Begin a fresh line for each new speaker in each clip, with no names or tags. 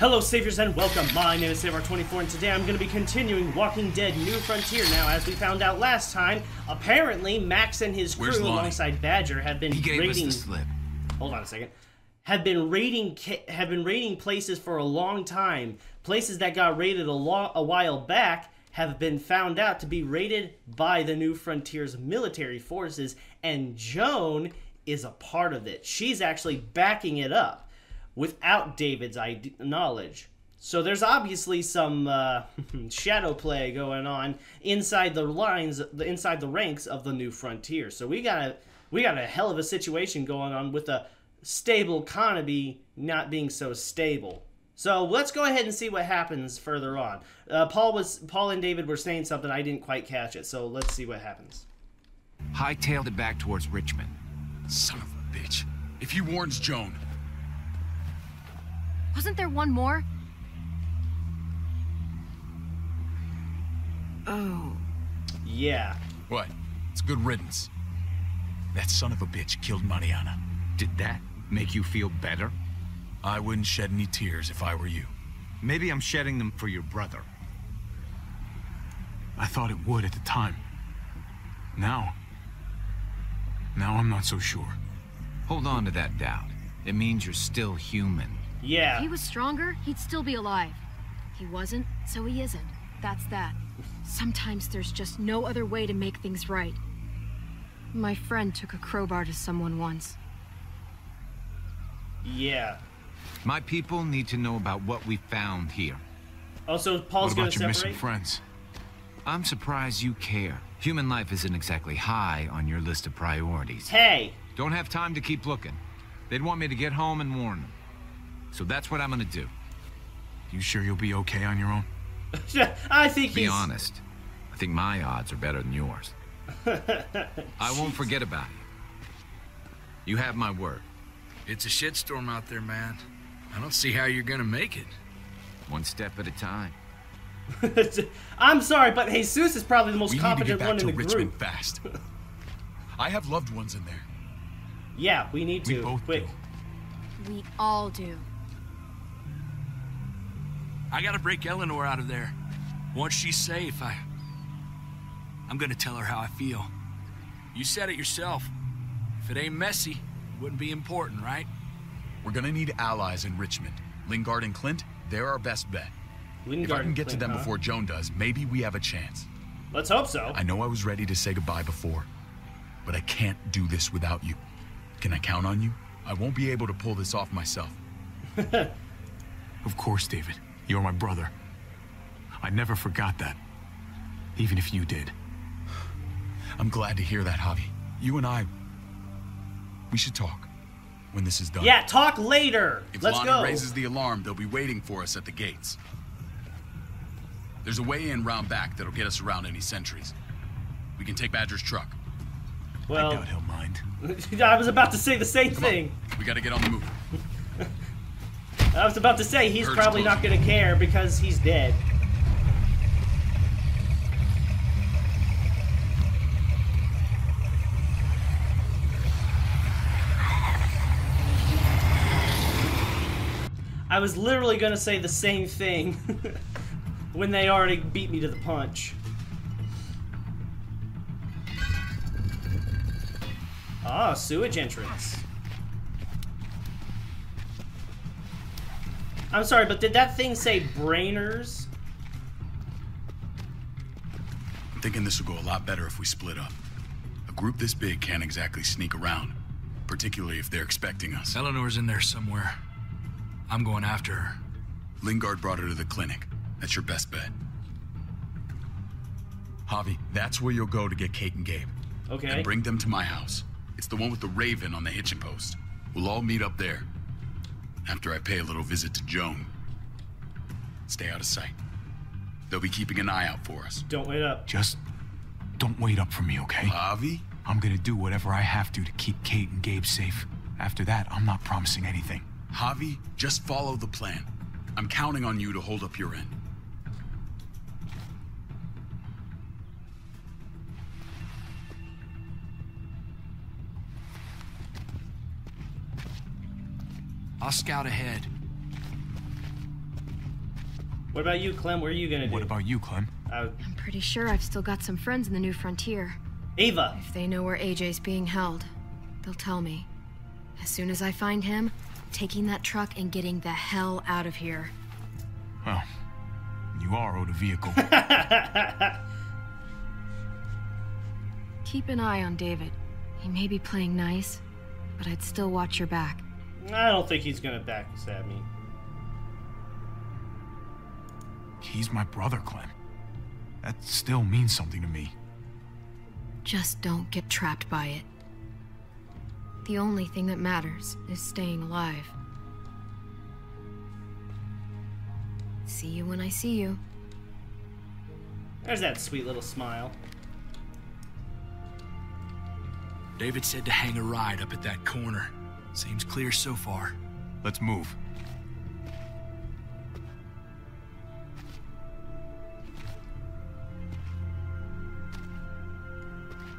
Hello Saviors and welcome, my name is Savar24 and today I'm going to be continuing Walking Dead New Frontier. Now, as we found out last time, apparently Max and his crew alongside Badger have been raiding...
us the slip.
Hold on a second. Have been raiding places for a long time. Places that got raided a while back have been found out to be raided by the New Frontier's military forces, and Joan is a part of it. She's actually backing it up without David's knowledge. So there's obviously some shadow play going on inside the ranks of the New Frontier. So we got a hell of a situation going on with a stable economy not being so stable. So let's go ahead and see what happens further on. Paul and David were saying something, I didn't quite catch it, so let's see what happens.
Hightailed it back towards Richmond.
Son of a bitch. If he warns Joan...
Wasn't there one more? Oh.
Yeah.
What? It's good riddance. That son of a bitch killed Mariana.
Did that make you feel better?
I wouldn't shed any tears if I were you.
Maybe I'm shedding them for your brother.
I thought it would at the time. Now I'm not so sure.
Hold on to that doubt. It means you're still human.
Yeah.
If he was stronger, he'd still be alive. He wasn't, so he isn't. That's that. Sometimes there's just no other way to make things right. My friend took a crowbar to someone once.
Yeah.
My people need to know about what we found here.
Also, Paul's going to separate?
What about your missing friends?
I'm surprised you care. Human life isn't exactly high on your list of priorities.
Hey!
Don't have time to keep looking. They'd want me to get home and warn them. So that's what I'm gonna do.
You sure you'll be okay on your own?
I think
Be honest. I think my odds are better than yours. I won't forget about you. You have my word.
It's a shitstorm out there, man. I don't see how you're gonna make it.
One step at a time.
I'm sorry, but Jesus is probably the most competent one in the
Richmond
group.
Fast. I have loved ones in there.
Yeah, we need to.
We both
quick.
do.
We all do.
I gotta break Eleanor out of there. Once she's safe, I'm gonna tell her how I feel. You said it yourself. If it ain't messy, it wouldn't be important, right?
We're gonna need allies in Richmond. Lingard and Clint, they're our best bet. If I can get to them before Joan does, maybe we have a chance.
Let's hope so.
I know I was ready to say goodbye before, but I can't do this without you. Can I count on you? I won't be able to pull this off myself. Of course, David. You're my brother. I never forgot that. Even if you did. I'm glad to hear that, Javi. You and I... we should talk. When this is done.
Yeah, talk later.
If
Let's
Lonnie
go.
raises the alarm, they'll be waiting for us at the gates. There's a way in round back that'll get us around any sentries. We can take Badger's truck.
Well,
I doubt he'll mind.
I was about to say the same
Come
thing.
on. We gotta get on the move.
I was about to say he's
Herd's
probably not
closing.
going to care because he's dead. I was literally going to say the same thing when they already beat me to the punch. Ah, sewage entrance. I'm sorry, but did that thing say Brainers?
I'm thinking this will go a lot better if we split up. A group this big can't exactly sneak around, particularly if they're expecting us.
Eleanor's in there somewhere. I'm going after her.
Lingard brought her to the clinic. That's your best bet. Javi, that's where you'll go to get Kate and Gabe.
Okay.
And bring them to my house. It's the one with the raven on the hitching post. We'll all meet up there. After I pay a little visit to Joan. Stay out of sight. They'll be keeping an eye out for us.
Don't wait up.
Just don't wait up for me, okay?
Javi?
I'm gonna do whatever I have to keep Kate and Gabe safe. After that, I'm not promising anything.
Javi, just follow the plan. I'm counting on you to hold up your end.
I'll scout ahead.
What about you, Clem? What are you gonna do?
What about you, Clem?
I'm pretty sure I've still got some friends in the New Frontier.
Ava.
If they know where AJ's being held, they'll tell me. As soon as I find him, taking that truck and getting the hell out of here.
Well, you are owed a vehicle.
Keep an eye on David. He may be playing nice, but I'd still watch your back.
I don't think he's gonna backstab me.
He's my brother, Clem. That still means something to me.
Just don't get trapped by it. The only thing that matters is staying alive. See you when I see you.
There's that sweet little smile.
David said to hang a ride up at that corner. Seems clear so far.
Let's move.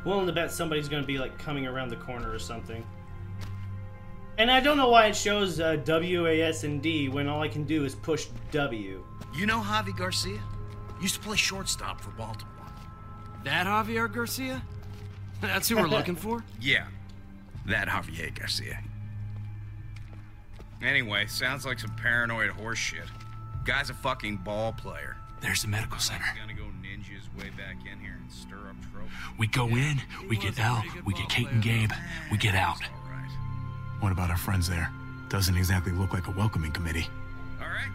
Willing to bet somebody's gonna be like coming around the corner or something. And I don't know why it shows WAS and D when all I can do is push W.
You know Javi Garcia? Used to play shortstop for Baltimore.
That Javier Garcia? That's who we're looking for?
Yeah, that Javier Garcia. Anyway, sounds like some paranoid horse shit. Guy's a fucking ball player.
There's the medical center.
Gonna go ninja his way back in here and stir up trouble.
We go in, we get Elle, we get Kate and Gabe, we get out.
All right.
What about our friends there? Doesn't exactly look like a welcoming committee.
All right.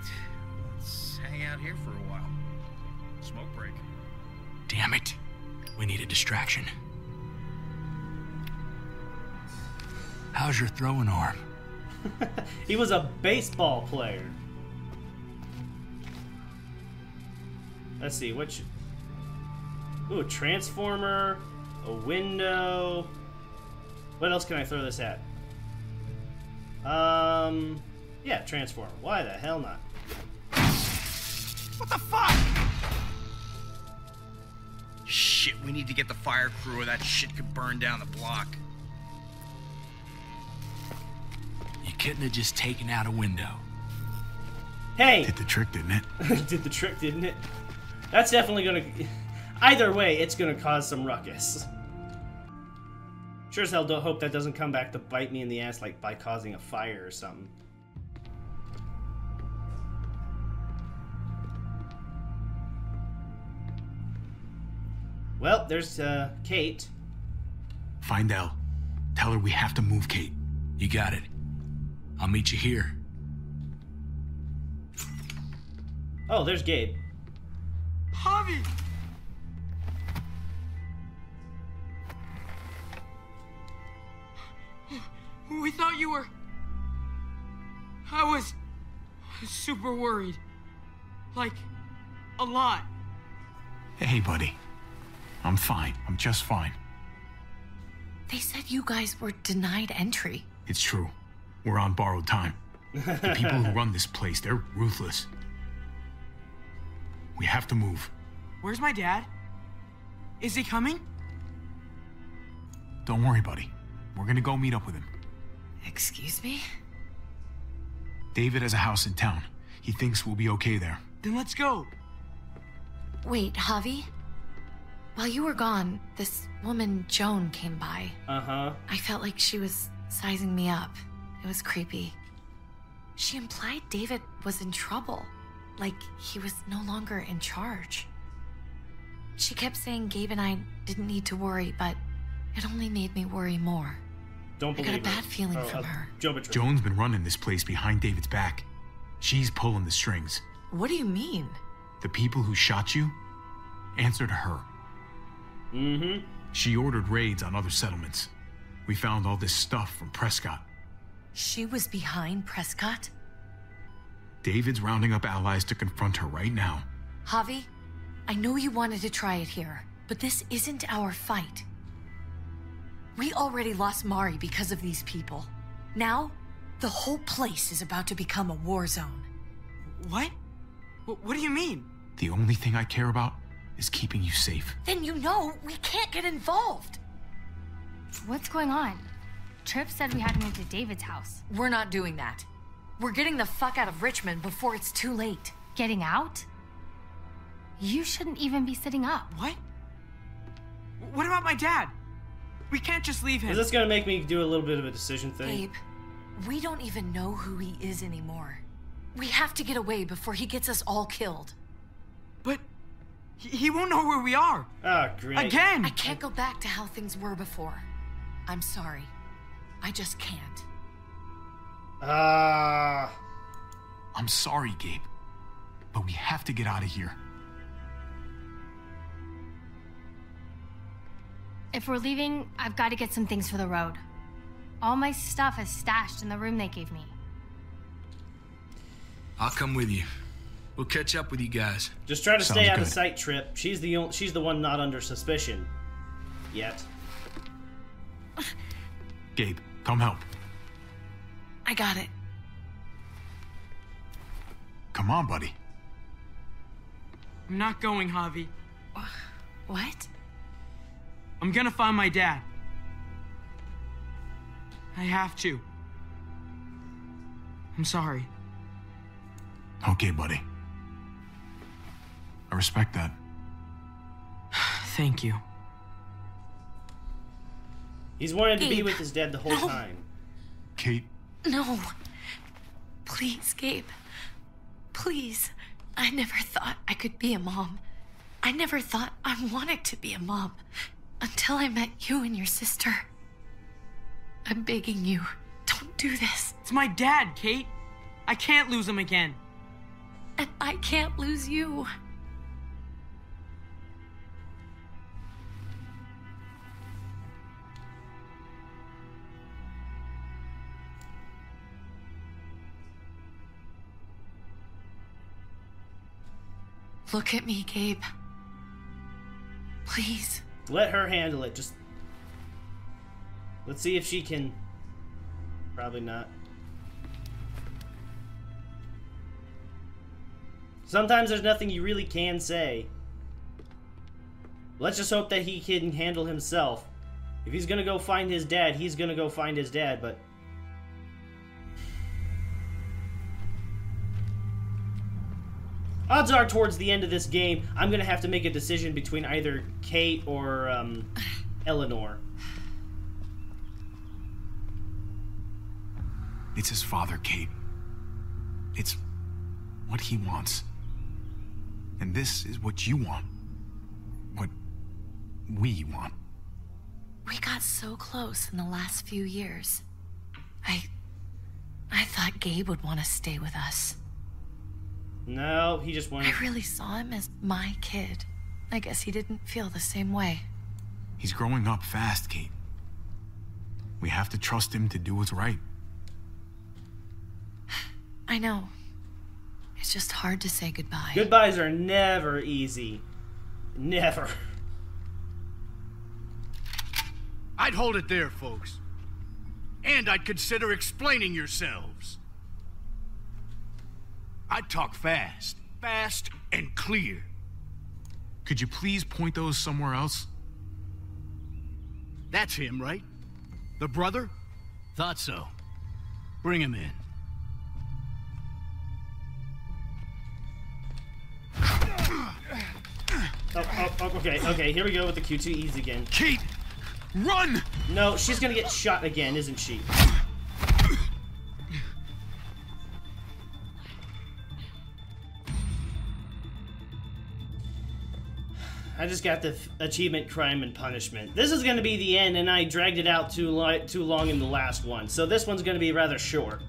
Let's hang out here for a while. Smoke break.
Damn it. We need a distraction. How's your throwing arm?
He was a baseball player. Let's see, what should... Ooh, a transformer, a window. What else can I throw this at? Yeah, transformer. Why the hell not?
What the fuck? Shit, we need to get the fire crew or that shit could burn down the block.
You couldn't have just taken out a window.
Hey!
Did the trick, didn't it?
Did the trick, didn't it? That's definitely gonna... Either way, it's gonna cause some ruckus. Sure as hell don't hope that doesn't come back to bite me in the ass, like by causing a fire or something. Well, there's Kate.
Find Elle. Tell her we have to move Kate.
You got it. I'll meet you here.
Oh, there's Gabe.
Javi! We thought you were... I was super worried. Like, a lot.
Hey, buddy. I'm fine. I'm just fine.
They said you guys were denied entry.
It's true. We're on borrowed time. The people who run this place, they're ruthless. We have to move.
Where's my dad? Is he coming?
Don't worry, buddy. We're gonna go meet up with him.
Excuse me?
David has a house in town. He thinks we'll be okay there.
Then let's go.
Wait, Javi? While you were gone, this woman, Joan, came by.
Uh-huh.
I felt like she was sizing me up. It was creepy. She implied David was in trouble. Like he was no longer in charge. She kept saying Gabe and I didn't need to worry, but it only made me worry more.
Don't believe
I got a bad
it.
feeling from her.
Joan's been running this place behind David's back. She's pulling the strings.
What do you mean?
The people who shot you answer to her.
Mm-hmm.
She ordered raids on other settlements. We found all this stuff from Prescott.
She was behind Prescott?
David's rounding up allies to confront her right now.
Javi, I know you wanted to try it here, but this isn't our fight. We already lost Mari because of these people. Now, the whole place is about to become a war zone.
What? What do you mean?
The only thing I care about is keeping you safe.
Then you know we can't get involved.
What's going on? Tripp said we had to move to David's house.
We're not doing that. We're getting the fuck out of Richmond before it's too late.
Getting out? You shouldn't even be sitting up.
What? What about my dad? We can't just leave him.
Is this gonna make me do a little bit of a decision thing?
Gabe, we don't even know who he is anymore. We have to get away before he gets us all killed.
But he won't know where we are.
Oh, great.
Again!
I can't go back to how things were before. I'm sorry. I just can't.
Ah.
I'm sorry, Gabe, but we have to get out of here.
If we're leaving, I've got to get some things for the road. All my stuff is stashed in the room they gave me.
I'll come with you. We'll catch up with you guys.
Just try to stay
Sounds
out of
good.
sight, Trip. She's the one not under suspicion. Yet.
Gabe, come help.
I got it.
Come on, buddy.
I'm not going, Javi.
What?
I'm gonna find my dad. I have to. I'm sorry.
Okay, buddy. I respect that.
Thank you.
He's wanted to be
Gabe,
with his dad the whole
no.
time.
Kate,
No. Please, Gabe. Please. I never thought I could be a mom. I never thought I wanted to be a mom. Until I met you and your sister. I'm begging you, don't do this.
It's my dad, Kate. I can't lose him again.
And I can't lose you. Look at me, Gabe. Please.
Let her handle it. Just let's see if she can. Probably not. Sometimes there's nothing you really can say. Let's just hope that he can handle himself. If he's gonna go find his dad, he's gonna go find his dad, but odds are towards the end of this game, I'm gonna have to make a decision between either Kate or Eleanor.
it's his father, Kate. It's what he wants. And this is what you want. What we want.
We got so close in the last few years. I thought Gabe would want to stay with us.
No, he just wanted.
I really saw him as my kid. I guess he didn't feel the same way.
He's growing up fast, Kate. We have to trust him to do what's right.
I know. It's just hard to say goodbye.
Goodbyes are never easy. Never.
I'd hold it there, folks. And I'd consider explaining yourselves. I'd talk fast. Fast and clear.
Could you please point those somewhere else?
That's him, right? The brother? Thought so. Bring him in.
Okay, here we go with the Q2Es again.
Kate! Run!
No, she's gonna get shot again, isn't she? I just got the achievement, crime, and punishment. This is gonna be the end, and I dragged it out too long in the last one. So this one's gonna be rather short,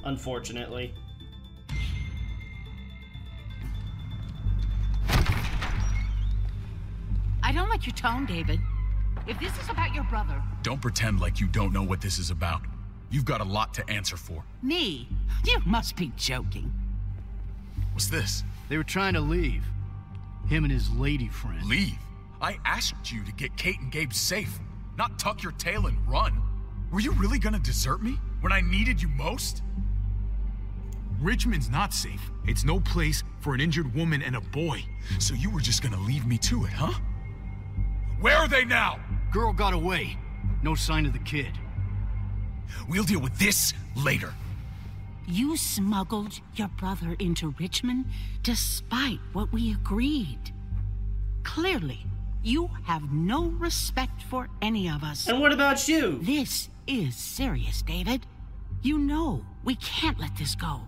unfortunately.
I don't like your tone, David. If this is about your brother...
Don't pretend like you don't know what this is about. You've got a lot to answer for.
Me? You must be joking.
What's this?
They were trying to leave. Him and his lady friend.
Leave? I asked you to get Kate and Gabe safe, not tuck your tail and run. Were you really gonna desert me when I needed you most?
Richmond's not safe. It's no place for an injured woman and a boy.
So you were just gonna leave me to it, huh? Where are they now?
Girl got away. No sign of the kid.
We'll deal with this later.
You smuggled your brother into Richmond despite what we agreed. Clearly, you have no respect for any of us.
And what about you?
This is serious, David. You know we can't let this go.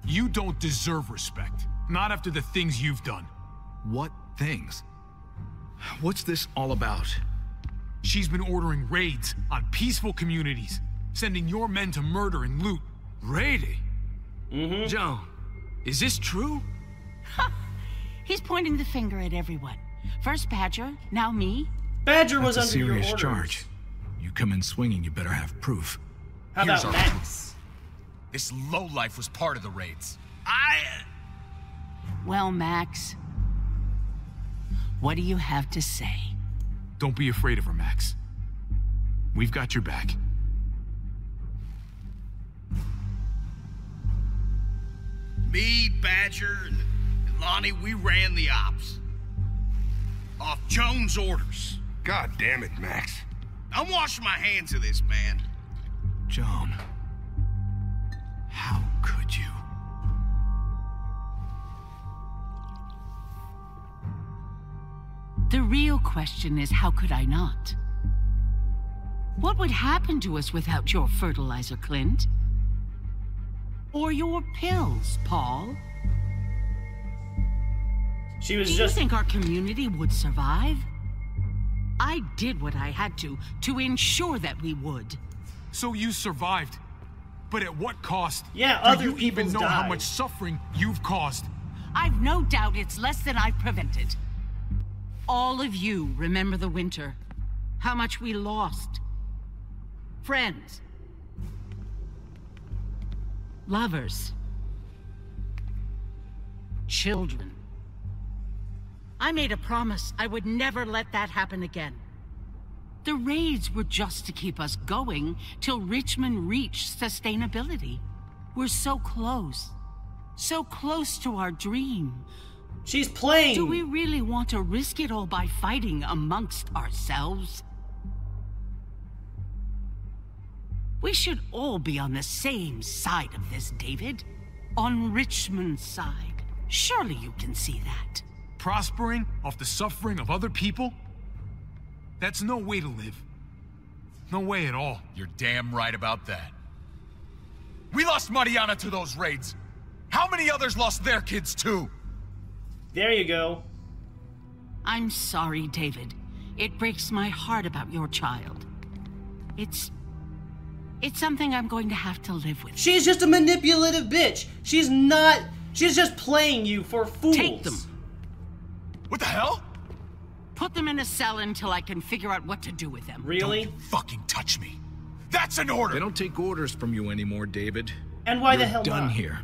You don't deserve respect. Not after the things you've done.
What things? What's this all about?
She's been ordering raids on peaceful communities, sending your men to murder and loot.
Raiding? Joan, is this true?
He's pointing the finger at everyone. First Badger, now me.
Badger was
That's
under your
serious
orders.
charge. You come in swinging, you better have proof.
How
Here's
about
our
Max?
This lowlife was part of the raids.
Well, Max, what do you have to say?
Don't be afraid of her, Max. We've got your back.
Me, Badger, and Lonnie, we ran the ops. Off Joan's orders.
God damn it, Max.
I'm washing my hands of this, man.
Joan. How could you?
The real question is, how could I not? What would happen to us without your fertilizer, Clint? Or your pills, Paul?
She was
Do
just...
you think our community would survive? I did what I had to ensure that we would.
So you survived. But at what cost?
Yeah,
Do
other
you even
people's
know how
died.
much suffering you've caused?
I've no doubt it's less than I've prevented. All of you remember the winter. How much we lost. Friends. Lovers. Children. I made a promise I would never let that happen again. The raids were just to keep us going till Richmond reached sustainability. We're so close. So close to our dream.
She's playing.
Do we really want to risk it all by fighting amongst ourselves? We should all be on the same side of this, David. On Richmond's side. Surely you can see that.
Prospering off the suffering of other people? That's no way to live. No way at all.
You're damn right about that. We lost Mariana to those raids. How many others lost their kids too?
There you go.
I'm sorry, David. It breaks my heart about your child. It's something I'm going to have to live with.
She's just a manipulative bitch. She's not... She's just playing you for fools.
Take them.
What the hell?
Put them in a cell until I can figure out what to do with them.
Really?
Don't you fucking touch me. That's an order.
They don't take orders from you anymore, David.
And why
You're
the hell
done
not?
here.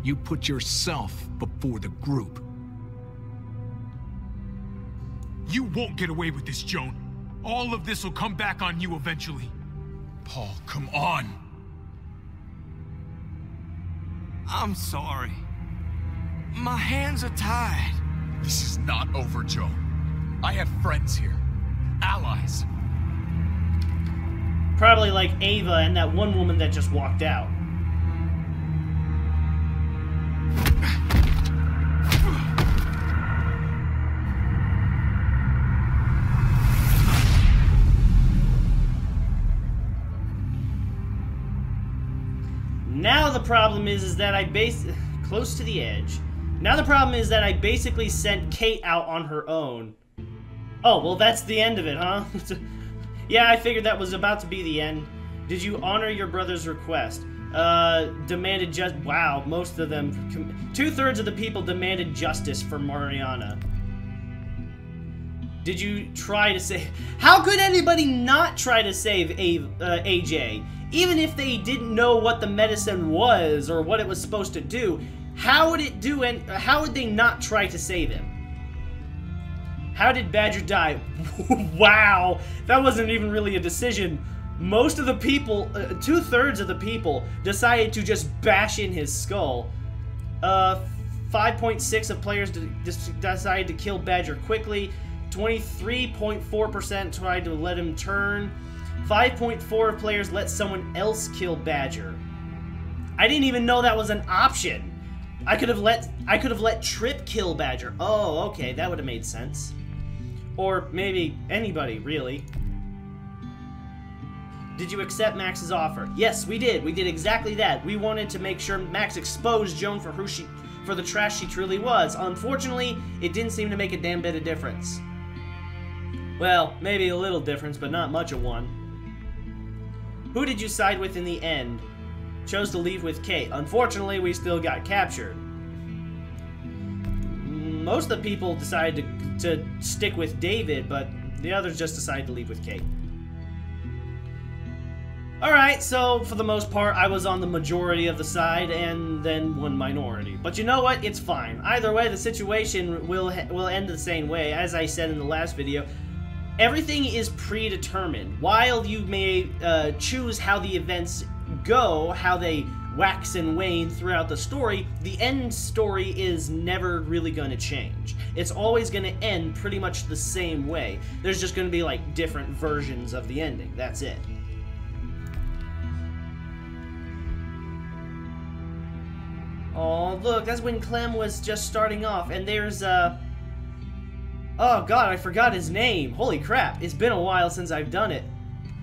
You put yourself before the group.
You won't get away with this, Joan. All of this will come back on you eventually.
Paul, come on.
I'm sorry. My hands are tied.
This is not over, Joan. I have friends here. Allies.
Probably like Ava and that one woman that just walked out. Now the problem is that I close to the edge. Now the problem is that I basically sent Kate out on her own. Oh, well that's the end of it, huh? Yeah, I figured that was about to be the end. Did you honor your brother's request? Demanded just... Wow, most of them... 2/3 of the people demanded justice for Mariana. Did you try to save... How could anybody not try to save AJ? Even if they didn't know what the medicine was or what it was supposed to do, how would it do and how would they not try to save him? How did Badger die? Wow, that wasn't even really a decision. Most of the people, 2/3 of the people, decided to just bash in his skull. 5.6 of players decided to kill Badger quickly. 23.4% tried to let him turn. 5.4 players let someone else kill Badger. I didn't even know that was an option. I could have let Trip kill Badger. Oh, okay, that would have made sense. Or maybe anybody, really. Did you accept Max's offer? Yes, we did. We did exactly that. We wanted to make sure Max exposed Joan for for the trash she truly was. Unfortunately, it didn't seem to make a damn bit of difference. Well, maybe a little difference, but not much of one. Who did you side with in the end? Chose to leave with Kate. Unfortunately, we still got captured. Most of the people decided to stick with David, but the others just decided to leave with Kate. Alright, so for the most part, I was on the majority of the side and then one minority. But you know what? It's fine. Either way, the situation will end the same way. As I said in the last video, everything is predetermined. While you may choose how the events go, how they wax and wane throughout the story, the end story is never really going to change. It's always going to end pretty much the same way. There's just going to be like different versions of the ending. That's it. Oh, look, that's when Clem was just starting off, and there's, oh god, I forgot his name. Holy crap, it's been a while since I've done it.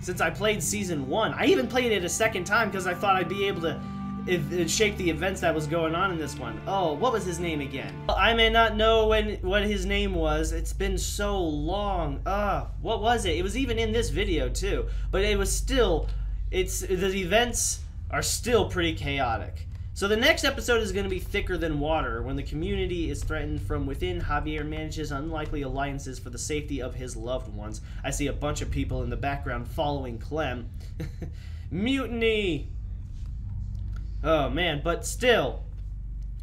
Since I played Season 1. I even played it a second time because I thought I'd be able to shape the events that was going on in this one. Oh, what was his name again? I may not know what his name was. It's been so long. What was it? It was even in this video, too. But it was still, the events are still pretty chaotic. So the next episode is going to be thicker than water. When the community is threatened from within, Javier manages unlikely alliances for the safety of his loved ones. I see a bunch of people in the background following Clem. Mutiny! Oh man, but still,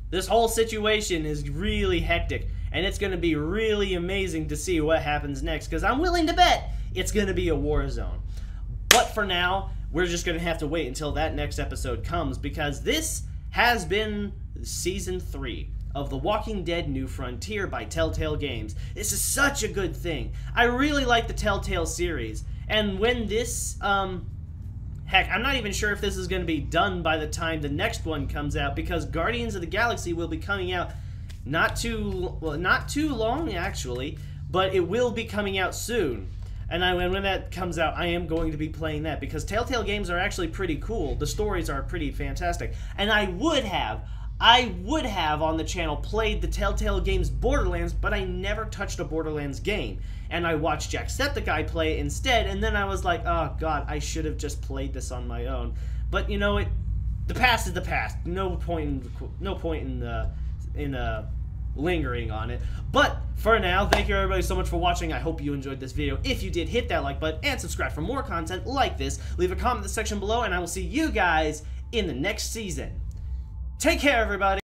this whole situation is really hectic, and it's going to be really amazing to see what happens next, because I'm willing to bet it's going to be a war zone. But for now, we're just going to have to wait until that next episode comes, because this has been Season 3 of The Walking Dead New Frontier by Telltale Games. This is such a good thing. I really like the Telltale series, and when this, heck, I'm not even sure if this is going to be done by the time the next one comes out, because Guardians of the Galaxy will be coming out not too long, actually, but it will be coming out soon. And when that comes out, I am going to be playing that, because Telltale games are actually pretty cool. The stories are pretty fantastic. And I would have on the channel played the Telltale games Borderlands, but I never touched a Borderlands game. And I watched Jacksepticeye play it instead, and then I was like, oh god, I should have just played this on my own. But you know, the past is the past. No point in lingering on it. But for now, thank you everybody so much for watching. I hope you enjoyed this video. If you did, hit that like button and subscribe for more content like this. Leave a comment in the section below, and I will see you guys in the next season. Take care, everybody.